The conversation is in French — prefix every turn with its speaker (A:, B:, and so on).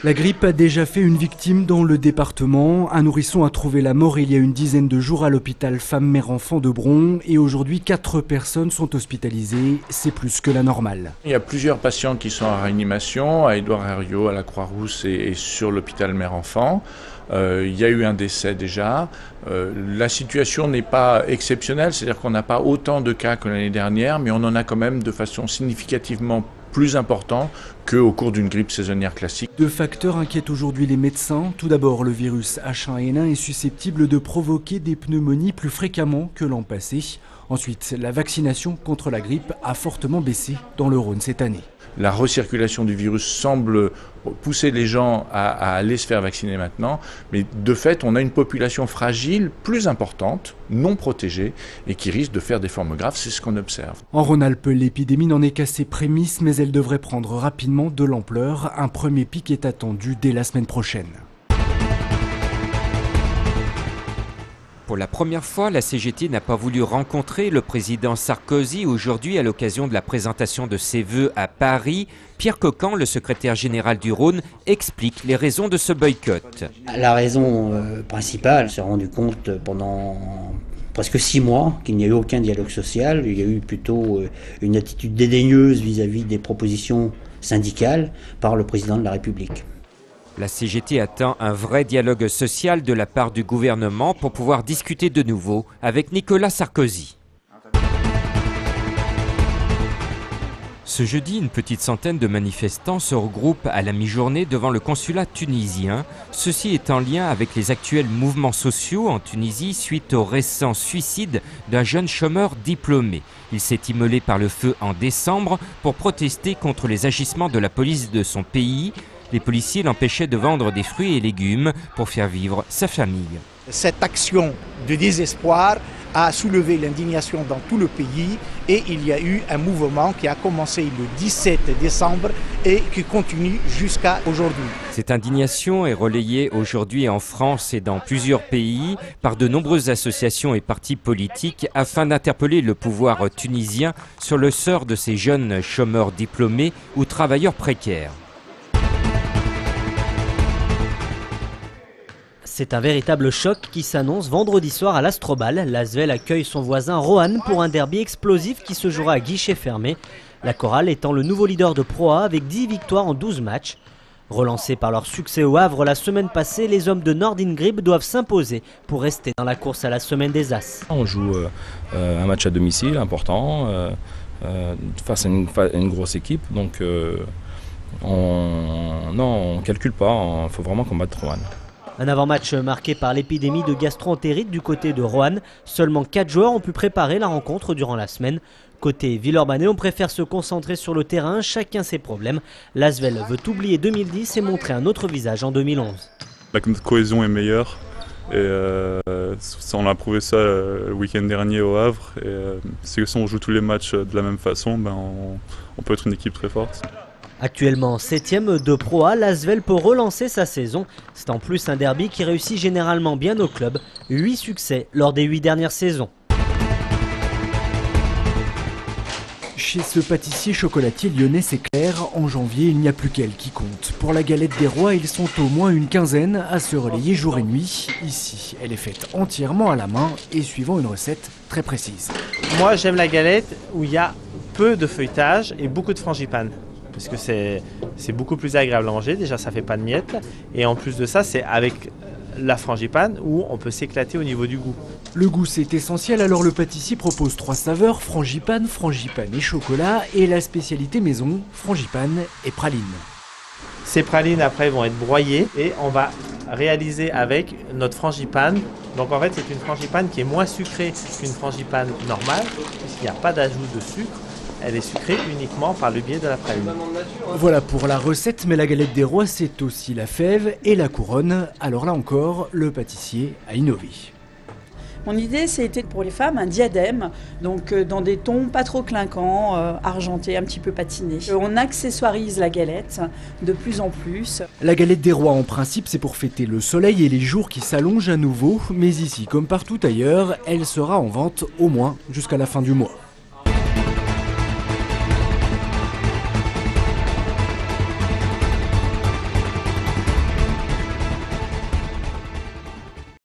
A: La grippe a déjà fait une victime dans le département. Un nourrisson a trouvé la mort il y a une dizaine de jours à l'hôpital femme-mère-enfant de Bron. Et aujourd'hui, 4 personnes sont hospitalisées. C'est plus que la normale.
B: Il y a plusieurs patients qui sont en réanimation, à Édouard Herriot, à la Croix-Rousse et sur l'hôpital mère-enfant. Il y a eu un décès déjà. La situation n'est pas exceptionnelle, c'est-à-dire qu'on n'a pas autant de cas que l'année dernière, mais on en a quand même de façon significativement plus important qu'au cours d'une grippe saisonnière classique.
A: 2 facteurs inquiètent aujourd'hui les médecins. Tout d'abord, le virus H1N1 est susceptible de provoquer des pneumonies plus fréquemment que l'an passé. Ensuite, la vaccination contre la grippe a fortement baissé dans le Rhône cette année.
B: La recirculation du virus semble pousser les gens à aller se faire vacciner maintenant, mais de fait, on a une population fragile, plus importante, non protégée, et qui risque de faire des formes graves, c'est ce qu'on observe.
A: En Rhône-Alpes, l'épidémie n'en est qu'à ses prémices, mais elle devrait prendre rapidement de l'ampleur. Un premier pic est attendu dès la semaine prochaine.
C: Pour la première fois, la CGT n'a pas voulu rencontrer le président Sarkozy aujourd'hui à l'occasion de la présentation de ses vœux à Paris. Pierre Coquan, le secrétaire général du Rhône, explique les raisons de ce boycott.
D: La raison principale, on s'est rendu compte pendant presque 6 mois qu'il n'y a eu aucun dialogue social. Il y a eu plutôt une attitude dédaigneuse vis-à-vis des propositions syndicales par le président de la République.
C: La CGT attend un vrai dialogue social de la part du gouvernement pour pouvoir discuter de nouveau avec Nicolas Sarkozy. Ce jeudi, une petite centaine de manifestants se regroupent à la mi-journée devant le consulat tunisien. Ceci est en lien avec les actuels mouvements sociaux en Tunisie suite au récent suicide d'un jeune chômeur diplômé. Il s'est immolé par le feu en décembre pour protester contre les agissements de la police de son pays. Les policiers l'empêchaient de vendre des fruits et légumes pour faire vivre sa famille.
E: Cette action de désespoir a soulevé l'indignation dans tout le pays et il y a eu un mouvement qui a commencé le 17 décembre et qui continue jusqu'à aujourd'hui.
C: Cette indignation est relayée aujourd'hui en France et dans plusieurs pays par de nombreuses associations et partis politiques afin d'interpeller le pouvoir tunisien sur le sort de ces jeunes chômeurs diplômés ou travailleurs précaires.
F: C'est un véritable choc qui s'annonce vendredi soir à l'Astrobal. L'Asvel accueille son voisin Roanne pour un derby explosif qui se jouera à guichet fermé. La chorale étant le nouveau leader de Pro A avec 10 victoires en 12 matchs. Relancés par leur succès au Havre la semaine passée, les hommes de Nordingrib doivent s'imposer pour rester dans la course à la semaine des As.
G: On joue un match à domicile important face à une grosse équipe. Donc on ne calcule pas, il faut vraiment combattre Roanne.
F: Un avant-match marqué par l'épidémie de gastro-entérite du côté de Roanne. Seulement 4 joueurs ont pu préparer la rencontre durant la semaine. Côté Villeurbanne, on préfère se concentrer sur le terrain, chacun ses problèmes. L'Asvel veut oublier 2010 et montrer un autre visage en 2011.
H: La cohésion est meilleure et on a prouvé ça le week-end dernier au Havre. Si on joue tous les matchs de la même façon, on peut être une équipe très forte.
F: Actuellement 7e de Pro A, l'Asvel peut relancer sa saison. C'est en plus un derby qui réussit généralement bien au club. 8 succès lors des 8 dernières saisons.
A: Chez ce pâtissier chocolatier lyonnais, c'est clair, en janvier, il n'y a plus qu'elle qui compte. Pour la galette des rois, ils sont au moins une quinzaine à se relayer jour et nuit. Ici, elle est faite entièrement à la main et suivant une recette très précise.
I: Moi, j'aime la galette où il y a peu de feuilletage et beaucoup de frangipane. Parce que c'est beaucoup plus agréable à manger, déjà ça fait pas de miettes, et en plus de ça c'est avec la frangipane où on peut s'éclater au niveau du goût.
A: Le goût c'est essentiel, alors le pâtissier propose 3 saveurs, frangipane, frangipane et chocolat, et la spécialité maison, frangipane et praline.
I: Ces pralines après vont être broyées et on va réaliser avec notre frangipane. Donc en fait c'est une frangipane qui est moins sucrée qu'une frangipane normale, puisqu'il n'y a pas d'ajout de sucre. Elle est sucrée uniquement par le biais de la praline.
A: Voilà pour la recette, mais la galette des rois, c'est aussi la fève et la couronne. Alors là encore, le pâtissier a innové.
J: Mon idée, c'était pour les femmes un diadème, donc dans des tons pas trop clinquants, argentés, un petit peu patinés. On accessoirise la galette de plus en plus.
A: La galette des rois, en principe, c'est pour fêter le soleil et les jours qui s'allongent à nouveau. Mais ici, comme partout ailleurs, elle sera en vente au moins jusqu'à la fin du mois.